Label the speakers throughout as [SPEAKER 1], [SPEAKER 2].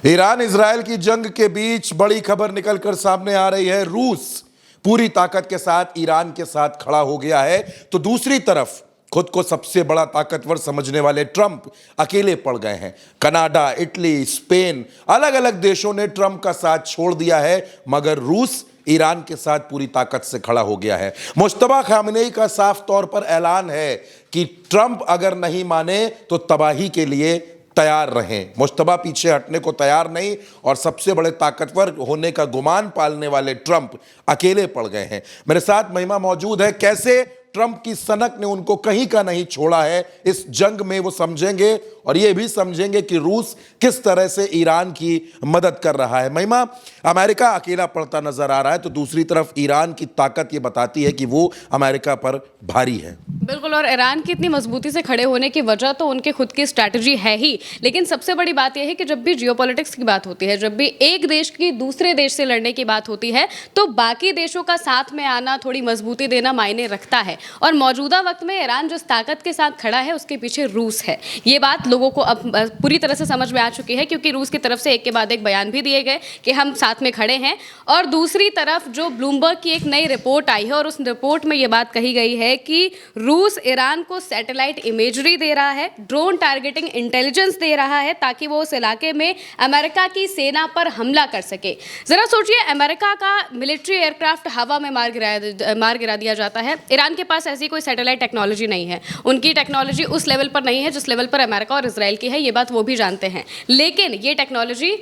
[SPEAKER 1] Iran Israel की जंग के बीच बड़ी खबर निकलकर सामने आ रही है। रूस पूरी ताकत के साथ ईरान के साथ खड़ा हो गया है, तो दूसरी तरफ खुद को सबसे बड़ा ताकतवर समझने वाले ट्रंप अकेले पड़ गए हैं। कनाडा, इटली, स्पेन, अलग अलग देशों ने ट्रंप का साथ छोड़ दिया है, मगर रूस ईरान के साथ पूरी ताकत से खड़ा हो गया है। मुश्तबा खामनेई का साफ तौर पर ऐलान है कि ट्रंप अगर नहीं माने तो तबाही के लिए तैयार रहें। मुश्तबा पीछे हटने को तैयार नहीं, और सबसे बड़े ताकतवर होने का गुमान पालने वाले ट्रंप अकेले पड़ गए हैं। मेरे साथ महिमा मौजूद है। कैसे ट्रंप की सनक ने उनको कहीं का नहीं छोड़ा है इस जंग में, वो समझेंगे, और ये भी समझेंगे कि रूस किस तरह से ईरान की मदद कर रहा है। महिमा, अमेरिका अकेला पड़ता नजर आ रहा है, तो दूसरी तरफ ईरान की ताकत ये बताती है कि वो अमेरिका पर भारी है।
[SPEAKER 2] बिल्कुल, और ईरान की इतनी मजबूती से खड़े होने की वजह तो उनके खुद की स्ट्रैटेजी है ही, लेकिन सबसे बड़ी बात यह है कि जब भी जियोपॉलिटिक्स की बात होती है, जब भी एक देश की दूसरे देश से लड़ने की बात होती है, तो बाकी देशों का साथ में आना, थोड़ी मजबूती देना मायने रखता है। और मौजूदा वक्त में ईरान जिस ताकत के साथ खड़ा है, उसके पीछे रूस है। ये बात लोगों को अब पूरी तरह से समझ में आ चुकी है, क्योंकि रूस की तरफ से एक के बाद एक बयान भी दिए गए कि हम साथ में खड़े हैं। और दूसरी तरफ जो ब्लूमबर्ग की एक नई रिपोर्ट आई है, और उस रिपोर्ट में ये बात कही गई है कि रूस ईरान को सैटेलाइट इमेजरी दे रहा है, ड्रोन टारगेटिंग इंटेलिजेंस दे रहा है, ताकि वो उस इलाके में अमेरिका की सेना पर हमला कर सके। जरा सोचिए, अमेरिका का मिलिट्री एयरक्राफ्ट हवा में मार गिरा दिया जाता है। ईरान के पास ऐसी कोई सैटेलाइट टेक्नोलॉजी नहीं है, उनकी टेक्नोलॉजी उस लेवल पर नहीं है जिस लेवल पर अमेरिका और इजराइल की है, ये बात वो भी जानते हैं। लेकिन ये टेक्नोलॉजी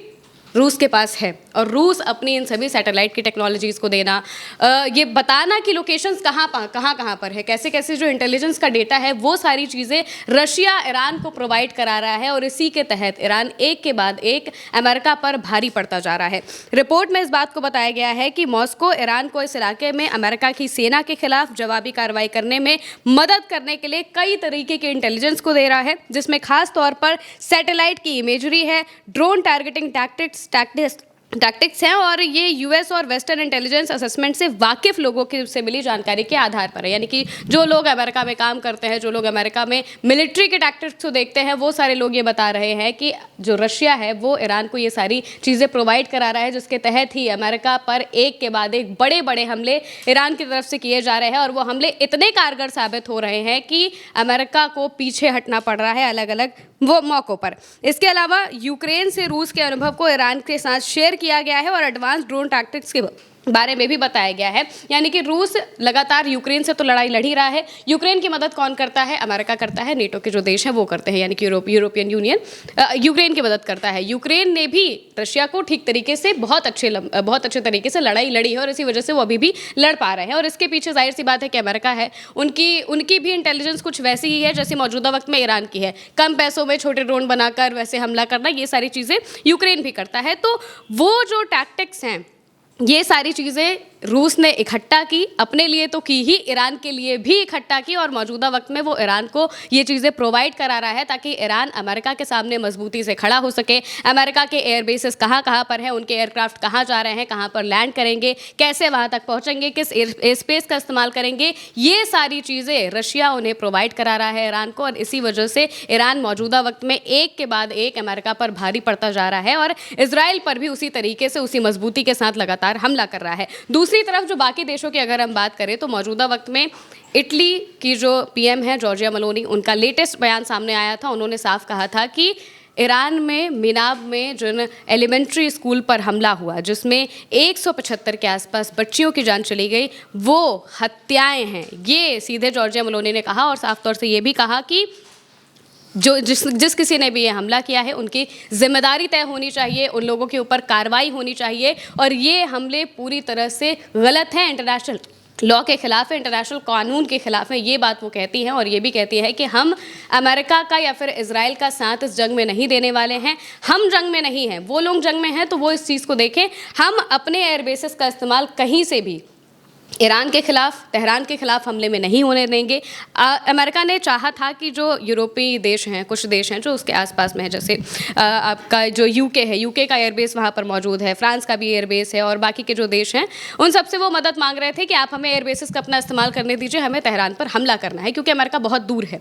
[SPEAKER 2] रूस के पास है, और रूस अपनी इन सभी सैटेलाइट की टेक्नोलॉजीज़ को देना, ये बताना कि लोकेशंस कहाँ पर है, कैसे कैसे जो इंटेलिजेंस का डेटा है, वो सारी चीज़ें रशिया ईरान को प्रोवाइड करा रहा है, और इसी के तहत ईरान एक के बाद एक अमेरिका पर भारी पड़ता जा रहा है। रिपोर्ट में इस बात को बताया गया है कि मॉस्को ईरान को इस इलाके में अमेरिका की सेना के खिलाफ जवाबी कार्रवाई करने में मदद करने के लिए कई तरीके के इंटेलिजेंस को दे रहा है, जिसमें खास तौर पर सैटेलाइट की इमेजरी है, ड्रोन टारगेटिंग टैक्टिक्स हैं, और ये यूएस और वेस्टर्न इंटेलिजेंस असेसमेंट से वाकिफ लोगों की से मिली जानकारी के आधार पर है। यानी कि जो लोग अमेरिका में काम करते हैं, जो लोग अमेरिका में मिलिट्री के टैक्टिक्स को देखते हैं, वो सारे लोग ये बता रहे हैं कि जो रशिया है वो ईरान को ये सारी चीज़ें प्रोवाइड करा रहा है, जिसके तहत ही अमेरिका पर एक के बाद एक बड़े बड़े हमले ईरान की तरफ से किए जा रहे हैं, और वो हमले इतने कारगर साबित हो रहे हैं कि अमेरिका को पीछे हटना पड़ रहा है अलग अलग वो मौक़ों पर। इसके अलावा यूक्रेन से रूस के अनुभव को ईरान के साथ शेयर किया गया है, और एडवांस ड्रोन टैक्टिक्स के बारे में भी बताया गया है। यानी कि रूस लगातार यूक्रेन से तो लड़ाई लड़ ही रहा है। यूक्रेन की मदद कौन करता है? अमेरिका करता है, नेटो के जो देश हैं वो करते हैं, यानी कि यूरोपियन यूनियन यूक्रेन की मदद करता है। यूक्रेन ने भी रशिया को ठीक तरीके से बहुत अच्छे तरीके से लड़ाई लड़ी है, और इसी वजह से वो अभी भी लड़ पा रहे हैं। और इसके पीछे जाहिर सी बात है कि अमेरिका है, उनकी भी इंटेलिजेंस कुछ वैसी ही है जैसे मौजूदा वक्त में ईरान की है। कम पैसों में छोटे ड्रोन बनाकर वैसे हमला करना, ये सारी चीज़ें यूक्रेन भी करता है। तो वो जो टैक्टिक्स हैं, ये सारी चीज़ें रूस ने इकट्ठा की, अपने लिए तो की ही, ईरान के लिए भी इकट्ठा की, और मौजूदा वक्त में वो ईरान को ये चीज़ें प्रोवाइड करा रहा है, ताकि ईरान अमेरिका के सामने मजबूती से खड़ा हो सके। अमेरिका के एयर बेसेस कहाँ पर हैं, उनके एयरक्राफ्ट कहाँ जा रहे हैं, कहाँ पर लैंड करेंगे, कैसे वहाँ तक पहुँचेंगे, किस एयर स्पेस का इस्तेमाल करेंगे, ये सारी चीज़ें रशिया उन्हें प्रोवाइड करा रहा है ईरान को। और इसी वजह से ईरान मौजूदा वक्त में एक के बाद एक अमेरिका पर भारी पड़ता जा रहा है, और इसराइल पर भी उसी तरीके से, उसी मजबूती के साथ लगातार हमला कर रहा है। दूसरी तरफ जो बाकी देशों की अगर हम बात करें, तो मौजूदा वक्त में इटली की जो पीएम है जॉर्जिया मेलोनी, उनका लेटेस्ट बयान सामने आया था। उन्होंने साफ कहा था कि ईरान में मिनाब में जिन एलिमेंट्री स्कूल पर हमला हुआ, जिसमें 175 के आसपास बच्चियों की जान चली गई, वो हत्याएं हैं। ये सीधे जॉर्जिया मेलोनी ने कहा, और साफ तौर से ये भी कहा कि जिस किसी ने भी ये हमला किया है, उनकी जिम्मेदारी तय होनी चाहिए, उन लोगों के ऊपर कार्रवाई होनी चाहिए, और ये हमले पूरी तरह से गलत हैं, इंटरनेशनल लॉ के खिलाफ है, इंटरनेशनल कानून के खिलाफ है। ये बात वो कहती हैं, और ये भी कहती है कि हम अमेरिका का या फिर इजराइल का साथ इस जंग में नहीं देने वाले हैं। हम जंग में नहीं हैं, वो लोग जंग में हैं, तो वो इस चीज़ को देखें। हम अपने एयर बेसेस का इस्तेमाल कहीं से भी ईरान के खिलाफ, तेहरान के खिलाफ हमले में नहीं होने देंगे। अमेरिका ने चाहा था कि जो यूरोपीय देश हैं, कुछ देश हैं जो उसके आसपास में है, जैसे आपका जो यूके है, यूके का एयरबेस वहाँ पर मौजूद है, फ्रांस का भी एयरबेस है और बाकी के जो देश हैं उन सबसे वो मदद मांग रहे थे कि आप हमें एयरबेसिस का अपना इस्तेमाल करने दीजिए, हमें तेहरान पर हमला करना है, क्योंकि अमेरिका बहुत दूर है।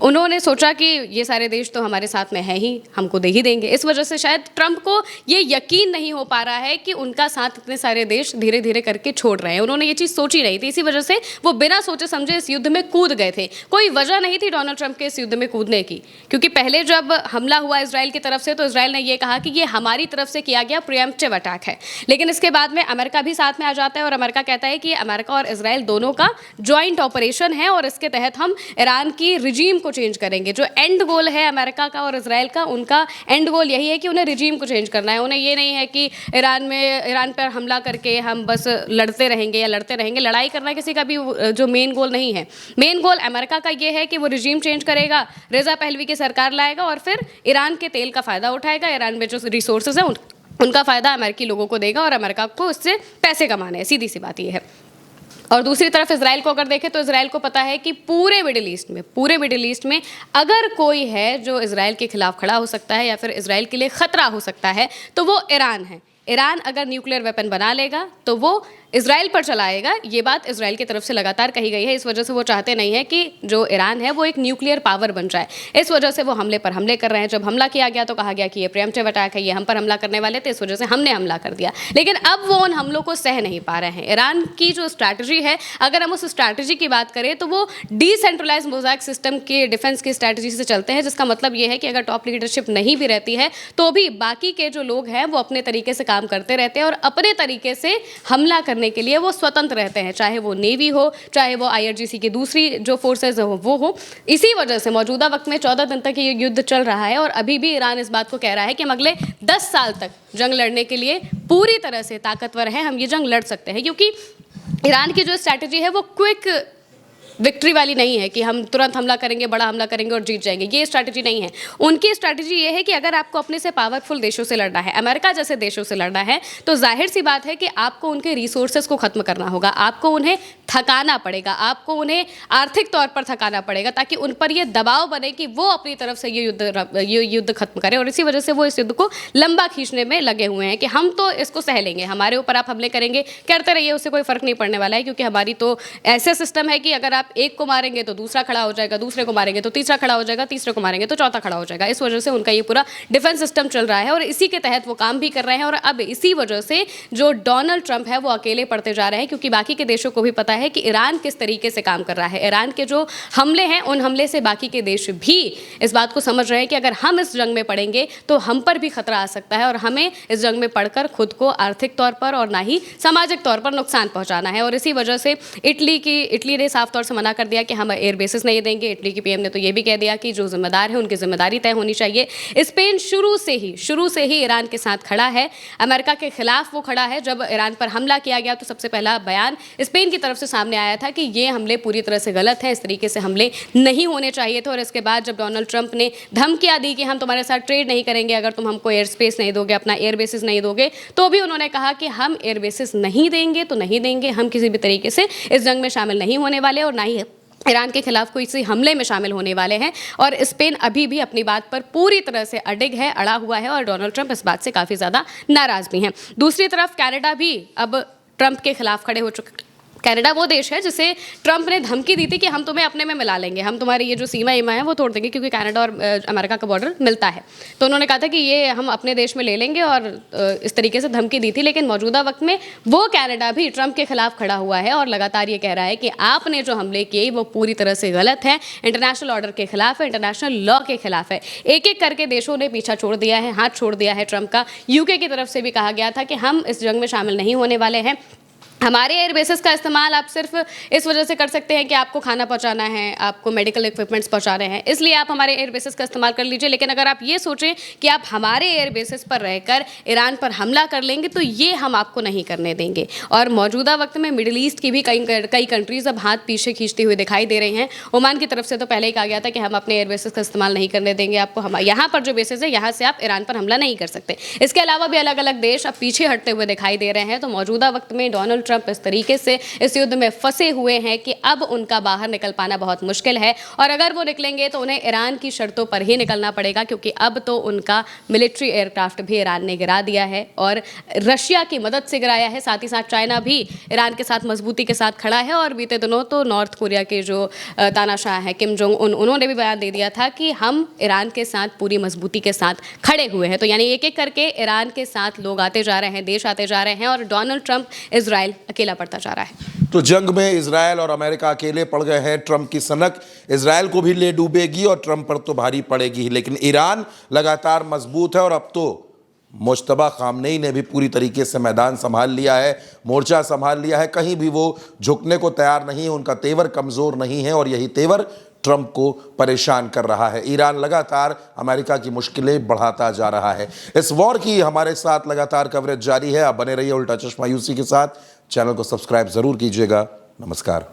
[SPEAKER 2] उन्होंने सोचा कि ये सारे देश तो हमारे साथ में हैं ही, हमको दे ही देंगे। इस वजह से शायद ट्रंप को ये यकीन नहीं हो पा रहा है कि उनका साथ इतने सारे देश धीरे धीरे करके छोड़ रहे हैं। उन्होंने ये चीज़ सोची नहीं थी, इसी वजह से वो बिना सोचे समझे इस युद्ध में कूद गए थे। कोई वजह नहीं थी डोनाल्ड ट्रंप के इस युद्ध में कूदने की, क्योंकि पहले जब हमला हुआ इजराइल की तरफ से तो इजराइल ने ये कहा कि ये हमारी तरफ से किया गया प्रीएम्प्टिव अटैक है, लेकिन इसके बाद में अमेरिका भी साथ में आ जाता है और अमेरिका कहता है कि अमेरिका और इजराइल दोनों का ज्वाइंट ऑपरेशन है और इसके तहत हम ईरान की रिजीम को चेंज करेंगे। जो एंड गोल है अमेरिका का और इजराइल का, उनका एंड गोल यही है कि उन्हें रिजीम को चेंज करना है। उन्हें ये नहीं है कि ईरान पर हमला करके हम बस लड़ते रहेंगे या लड़ते रहेंगे। लड़ाई करना किसी का भी जो मेन गोल नहीं है। मेन गोल अमेरिका का ये है कि वो रिजीम चेंज करेगा, रेजा पहलवी की सरकार लाएगा और फिर ईरान के तेल का फ़ायदा उठाएगा, ईरान में जो रिसोर्सेज हैं उनका फ़ायदा अमेरिकी लोगों को देगा और अमेरिका को उससे पैसे कमाने हैं। सीधी सी बात ये है। और दूसरी तरफ इजराइल को अगर देखें तो इजराइल को पता है कि पूरे मिडिल ईस्ट में अगर कोई है जो इजराइल के खिलाफ खड़ा हो सकता है या फिर इजराइल के लिए खतरा हो सकता है तो वो ईरान है। ईरान अगर न्यूक्लियर वेपन बना लेगा तो वो इजराइल पर चलाएगा। ये बात इजराइल की तरफ से लगातार कही गई है। इस वजह से वो चाहते नहीं है कि जो ईरान है वो एक न्यूक्लियर पावर बन जाए। इस वजह से वो हमले पर हमले कर रहे हैं। जब हमला किया गया तो कहा गया कि ये प्रीएम्प्टिव अटैक है, ये हम पर हमला करने वाले थे, इस वजह से हमने हमला कर दिया। लेकिन अब वो उन हमलों को सह नहीं पा रहे हैं। ईरान की जो स्ट्रैटेजी है, अगर हम उस स्ट्रैटेजी की बात करें तो वो डिसेंट्रलाइज मोज़ैक सिस्टम के डिफेंस की स्ट्रैटेजी से चलते हैं, जिसका मतलब ये है कि अगर टॉप लीडरशिप नहीं भी रहती है तो भी बाकी के जो लोग हैं वो अपने तरीके से काम करते रहते हैं और अपने तरीके से हमला करने के लिए वो स्वतंत्र रहते हैं, चाहे वो नेवी हो, चाहे वो IRGC की दूसरी जो फोर्सेज हो वो हो। इसी वजह से मौजूदा वक्त में 14 दिन तक ये युद्ध चल रहा है और अभी भी ईरान इस बात को कह रहा है कि हम अगले 10 साल तक जंग लड़ने के लिए पूरी तरह से ताकतवर हैं, हम ये जंग लड़ सकते हैं। क्योंकि ईरान की जो स्ट्रैटेजी है वो क्विक विक्ट्री वाली नहीं है कि हम तुरंत हमला करेंगे, बड़ा हमला करेंगे और जीत जाएंगे। ये स्ट्रैटेजी नहीं है। उनकी स्ट्रैटेजी ये है कि अगर आपको अपने से पावरफुल देशों से लड़ना है, अमेरिका जैसे देशों से लड़ना है, तो जाहिर सी बात है कि आपको उनके रिसोर्सेज को खत्म करना होगा, आपको उन्हें थकाना पड़ेगा, आपको उन्हें आर्थिक तौर पर थकाना पड़ेगा ताकि उन पर यह दबाव बने कि वो अपनी तरफ से ये युद्ध खत्म करें। और इसी वजह से वो इस युद्ध को लंबा खींचने में लगे हुए हैं कि हम तो इसको सह लेंगे, हमारे ऊपर आप हमले करेंगे, करते रहिए, उससे कोई फर्क नहीं पड़ने वाला है। क्योंकि हमारी तो ऐसे सिस्टम है कि अगर आप एक को मारेंगे तो दूसरा खड़ा हो जाएगा, दूसरे को मारेंगे तो तीसरा खड़ा हो जाएगा, तीसरे को मारेंगे तो चौथा खड़ा हो जाएगा। इस वजह से उनका ये पूरा डिफेंस सिस्टम चल रहा है और इसी के तहत वो काम भी कर रहे हैं। और अब इसी वजह से जो डोनाल्ड ट्रंप है वो अकेले पड़ते जा रहे हैं, क्योंकि बाकी के देशों को भी पता है कि ईरान किस तरीके से काम कर रहा है। ईरान के जो हमले हैं उन हमले से बाकी के देश भी इस बात को समझ रहे हैं कि अगर हम इस जंग में पड़ेंगे तो हम पर भी खतरा आ सकता है और हमें इस जंग में पड़कर खुद को आर्थिक तौर पर और ना ही सामाजिक तौर पर नुकसान पहुंचाना है। और इसी वजह से इटली ने साफ तौर से मना कर दिया कि हम एयर बेसिस नहीं देंगे। इटली की PM ने तो ये भी कह दिया कि जो जिम्मेदार है उनकी जिम्मेदारी तय होनी चाहिए। स्पेन शुरू से ही ईरान के साथ खड़ा है, अमेरिका के खिलाफ वो खड़ा है। जब ईरान पर हमला किया गया तो सबसे पहला बयान स्पेन की तरफ से सामने आया था कि ये हमले पूरी तरह से गलत हैं, इस तरीके से हमले नहीं होने चाहिए थे। और इसके बाद जब डोनाल्ड ट्रंप ने धमकियां दी कि हम तुम्हारे साथ ट्रेड नहीं करेंगे अगर तुम हमको एयर स्पेस नहीं दोगे, अपना एयर बेसिस नहीं दोगे, तो भी उन्होंने कहा कि हम एयर बेसिस नहीं देंगे तो नहीं देंगे, हम किसी भी तरीके से इस जंग में शामिल नहीं होने वाले और ना ही ईरान के खिलाफ कोई सी हमले में शामिल होने वाले हैं। और स्पेन अभी भी अपनी बात पर पूरी तरह से अडिग है, अड़ा हुआ है और डोनाल्ड ट्रंप इस बात से काफ़ी ज़्यादा नाराज़ भी हैं। दूसरी तरफ कनाडा भी अब ट्रंप के खिलाफ खड़े हो चुके। कनाडा वो देश है जिसे ट्रंप ने धमकी दी थी कि हम तुम्हें अपने में मिला लेंगे, हम तुम्हारी ये जो सीमा है वो तोड़ देंगे, क्योंकि कनाडा और अमेरिका का बॉर्डर मिलता है। तो उन्होंने कहा था कि ये हम अपने देश में ले लेंगे और इस तरीके से धमकी दी थी। लेकिन मौजूदा वक्त में वो कनाडा भी ट्रंप के खिलाफ खड़ा हुआ है और लगातार ये कह रहा है कि आपने जो हमले किए वो पूरी तरह से गलत है, इंटरनेशनल ऑर्डर के खिलाफ है, इंटरनेशनल लॉ के खिलाफ है। एक एक करके देशों ने पीछा छोड़ दिया है, हाथ छोड़ दिया है ट्रंप का। UK की तरफ से भी कहा गया था कि हम इस जंग में शामिल नहीं होने वाले हैं। हमारे एयर बेसिस का इस्तेमाल आप सिर्फ इस वजह से कर सकते हैं कि आपको खाना पहुंचाना है, आपको मेडिकल इक्विपमेंट्स पहुंचाने हैं, इसलिए आप हमारे एयर बेसिस का इस्तेमाल कर लीजिए। लेकिन अगर आप ये सोचें कि आप हमारे एयर बेसिस पर रहकर ईरान पर हमला कर लेंगे तो ये हम आपको नहीं करने देंगे। और मौजूदा वक्त में मिडिल ईस्ट की भी कई कंट्रीज़ अब हाथ पीछे खींचती हुई दिखाई दे रही हैं। ओमान की तरफ से तो पहले ही कहा गया था कि हम अपने एयर बेसिस का इस्तेमाल नहीं करने देंगे आपको, हम यहाँ पर जो बेसिस है यहाँ से आप ईरान पर हमला नहीं कर सकते। इसके अलावा भी अलग अलग देश अब पीछे हटते हुए दिखाई दे रहे हैं। तो मौजूदा वक्त में डोनाल्ड ट्रंप इस तरीके से इस युद्ध में फंसे हुए हैं कि अब उनका बाहर निकल पाना बहुत मुश्किल है, और अगर वो निकलेंगे तो उन्हें ईरान की शर्तों पर ही निकलना पड़ेगा, क्योंकि अब तो उनका मिलिट्री एयरक्राफ्ट भी ईरान ने गिरा दिया है और रशिया की मदद से गिराया है। साथ ही साथ चाइना भी ईरान के साथ मजबूती के साथ खड़ा है, और बीते दिनों तो नॉर्थ कोरिया के जो तानाशाह हैं किम जोंग उन, उन्होंने भी बयान दे दिया था कि हम ईरान के साथ पूरी मजबूती के साथ खड़े हुए हैं। तो यानी एक एक करके ईरान के साथ लोग आते जा रहे हैं, देश आते जा रहे हैं, और डोनाल्ड ट्रंप इजराइल अकेला पड़ता जा रहा है।
[SPEAKER 1] तो जंग में इजराइल और अमेरिका अकेले पड़ गए हैं। ट्रंप की सनक इजराइल को भी ले डूबेगी और ट्रंप पर तो भारी पड़ेगी ही, लेकिन ईरान लगातार मजबूत है और अब तो मुश्तबा खामनेई ने भी पूरी तरीके से मैदान संभाल लिया है, मोर्चा संभाल लिया है। कहीं भी वो झुकने को तैयार नहीं है, उनका तेवर कमज़ोर नहीं है और यही तेवर ट्रंप को परेशान कर रहा है। ईरान लगातार अमेरिका की मुश्किलें बढ़ाता जा रहा है। इस वॉर की हमारे साथ लगातार कवरेज जारी है। आप बने रहिए उल्टा चश्मा यूसी के साथ। चैनल को सब्सक्राइब जरूर कीजिएगा। नमस्कार।